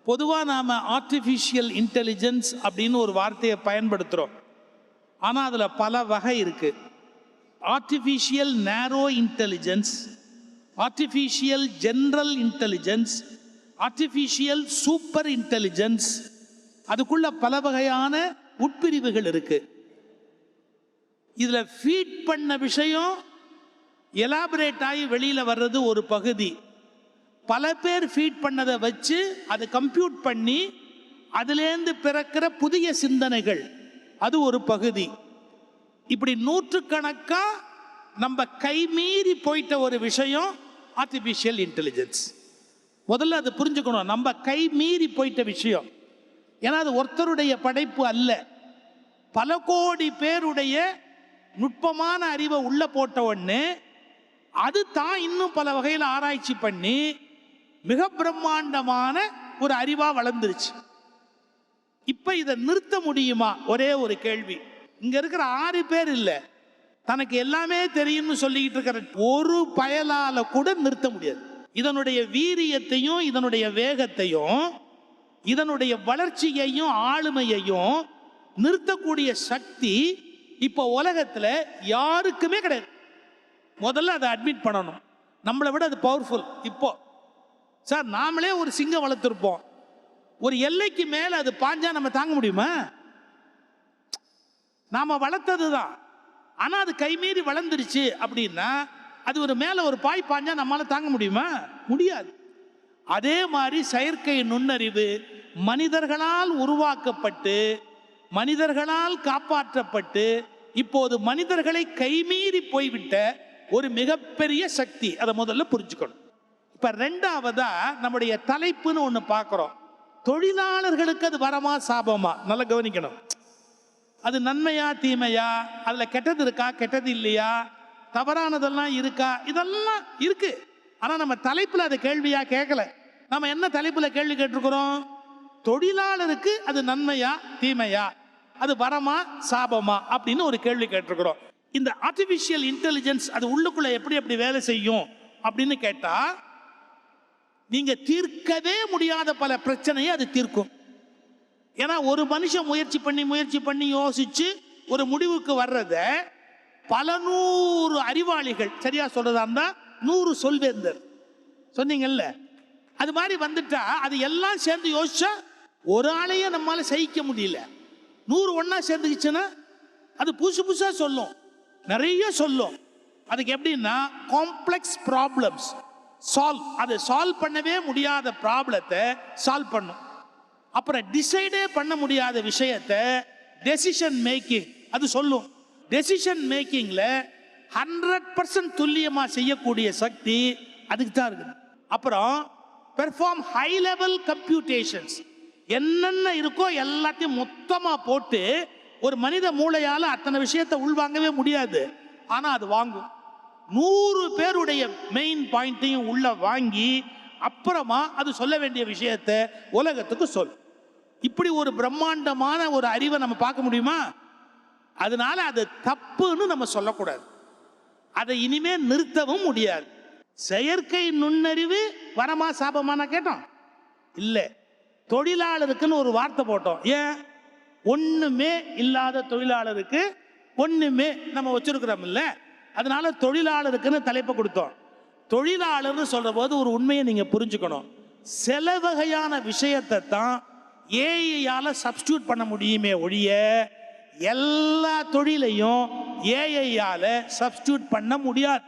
பொதுவாக நாம் artificial intelligence அப்படின்னு ஒரு வார்த்தையை பயன்படுத்துகிறோம். ஆனால் அதில் பல வகை இருக்குது. ஆர்டிஃபிஷியல் நேரோ intelligence, artificial general intelligence, artificial super intelligence, அதுக்குள்ள பல வகையான உட்பிரிவுகள் இருக்கு. இதில் ஃபீட் பண்ண விஷயம் எலாபரேட் ஆகி வெளியில் வர்றது ஒரு பகுதி. பல பேர் ஃபீட் பண்ணதை வச்சு அதை கம்ப்யூட் பண்ணி அதுலேருந்து பிறக்கிற புதிய சிந்தனைகள் அது ஒரு பகுதி. இப்படி நூற்றுக்கணக்காக நம்ம கைமீறி போயிட்ட ஒரு விஷயம் ஆர்டிஃபிஷியல் இன்டெலிஜென்ஸ். முதல்ல அதை புரிஞ்சுக்கணும், நம்ம கை மீறி போயிட்ட விஷயம். ஏன்னா அது ஒருத்தருடைய படைப்பு அல்ல, பல கோடி பேருடைய நுட்பமான அறிவை உள்ள போட்ட ஒன்று. அது தான் இன்னும் பல வகையில் ஆராய்ச்சி பண்ணி மிக பிரம்மாண்டமான ஒரு அறிவா வளர்ந்துருச்சு. இப்ப இதை நிறுத்த முடியுமா? ஒரே ஒரு கேள்வி. இங்க இருக்கிற 6 பேர் இல்லை, தனக்கு எல்லாமே தெரியும்னு சொல்லிக்கிட்டு இருக்கிற ஒரு பயலால கூட நிறுத்த முடியாது. இதனுடைய வீரியத்தையும் இதனுடைய வேகத்தையும் இதனுடைய வளர்ச்சியையும் ஆளுமையையும் நிறுத்தக்கூடிய சக்தி இப்போ உலகத்துல யாருக்குமே கிடையாது. முதல்ல அதை அட்மிட் பண்ணணும். நம்மளை விட அது பவர்ஃபுல். இப்போ சார் நாமளே ஒரு சிங்கம் வளர்த்துருப்போம், ஒரு எல்லைக்கு மேல அது பாஞ்சா நம்ம தாங்க முடியுமா? நாம வளர்த்தது தான், ஆனா அது கைமீறி வளர்ந்துருச்சு அப்படின்னா அது ஒரு மேல ஒரு பாய் பாஞ்சா நம்மளால தாங்க முடியுமா? முடியாது. அதே மாதிரி செயற்கை நுண்ணறிவு மனிதர்களால் உருவாக்கப்பட்டு மனிதர்களால் காப்பாற்றப்பட்டு இப்போது மனிதர்களை கைமீறி போய்விட்ட ஒரு மிகப்பெரிய சக்தி. அதை முதல்ல புரிஞ்சுக்கணும். இப்ப ரெண்டாவதா நம்முடைய தலைப்புன்னு ஒண்ணு பார்க்கிறோம். தொழிலாளர்களுக்கு அது வரமா சாபமா? நல்லா கவனிக்கணும். அது நன்மையா தீமையா, அதுல கெட்டது இருக்கா கெட்டது இல்லையா, தவறானதெல்லாம் இருக்கா, இதெல்லாம் இருக்கு. ஆனா நம்ம தலைப்புல அது கேள்வியா கேட்கல. நம்ம என்ன தலைப்புல கேள்வி கேட்டிருக்கிறோம்? தொழிலாளருக்கு அது நன்மையா தீமையா, அது வரமா சாபமா அப்படின்னு ஒரு கேள்வி கேட்டிருக்கிறோம். இந்த ஆர்டிஃபிஷியல் இன்டெலிஜென்ஸ் அது உள்ளுக்குள்ள எப்படி எப்படி வேலை செய்யும் அப்படின்னு கேட்டா, நீங்க தீர்க்கவே முடியாத பல பிரச்சனையை அது தீர்க்கும். ஏன்னா ஒரு மனுஷன் முயற்சி பண்ணி யோசிச்சு ஒரு முடிவுக்கு வர்றத பல 100 அறிவாளிகள், சரியா சொல்றதா இருந்தா 100 சொல்வேந்தர் சொன்னீங்கல்ல, அது மாதிரி வந்துட்டா அது எல்லாம் சேர்ந்து யோசிச்சா ஒரு ஆளையே நம்மளால சகிக்க முடியல. 100 ஒன்னா சேர்ந்துக்குச்சுன்னா அது புதுசா சொல்லும், நிறைய சொல்லும். அதுக்கு எப்படின்னா காம்ப்ளெக்ஸ் ப்ராப்ளம்ஸ் சால்வ், அதை சால்வ் பண்ணவே முடியாத ப்ராப்ளத்தை சால்வ் பண்ணும். அப்புறம் டிசைடே பண்ண முடியாத விஷயத்தை டெசிஷன் மேக்கிங் அது சொல்லும். டெசிஷன் மேக்கிங்ல 100% துல்லியமா செய்யக்கூடிய சக்தி அதுக்கு தான் இருக்குது. அப்புறம் பெர்ஃபார்ம் ஹை லெவல் கம்ப்யூட்டேஷன்ஸ், என்னென்ன இருக்கோ எல்லாத்தையும் மொத்தமா போட்டு ஒரு மனித மூளையால அத்தனை விஷயத்தை உள்வாங்கவே முடியாது, ஆனா அது வாங்கும். 100 பேருடைய மெயின் பாயிண்ட்டையும் உள்ள வாங்கி அப்புறமா அது சொல்ல வேண்டிய விஷயத்தை உலகத்துக்கு சொல். இப்படி ஒரு பிரம்மாண்டமான ஒரு அறிவை நம்ம பார்க்க முடியுமா? அதனால அது தப்புன்னு நம்ம சொல்லக்கூடாது, அதை இனிமே நிறுத்தவும் முடியாது. செயற்கை நுண்ணறிவு வரமா சாபமான கேட்டோம் இல்ல. தொழிலாளருக்குன்னு ஒரு வார்த்தை போட்டோம். ஏன்? ஒண்ணுமே இல்லாத தொழிலாளருக்கு ஒண்ணுமே நம்ம வச்சிருக்கிறோம் இல்ல, அதனால தொழிலாளருக்குன்னு தலைப்பை கொடுத்தோம். தொழிலாளர்னு சொல்ற போது ஒரு உண்மையை நீங்க புரிஞ்சுக்கணும். சில வகையான விஷயத்தை தான் ஏஐயால சப்ஸ்டியூட் பண்ண முடியுமே ஒழிய எல்லா தொழிலையும் ஏஐயால சப்ஸ்டியூட் பண்ண முடியாது.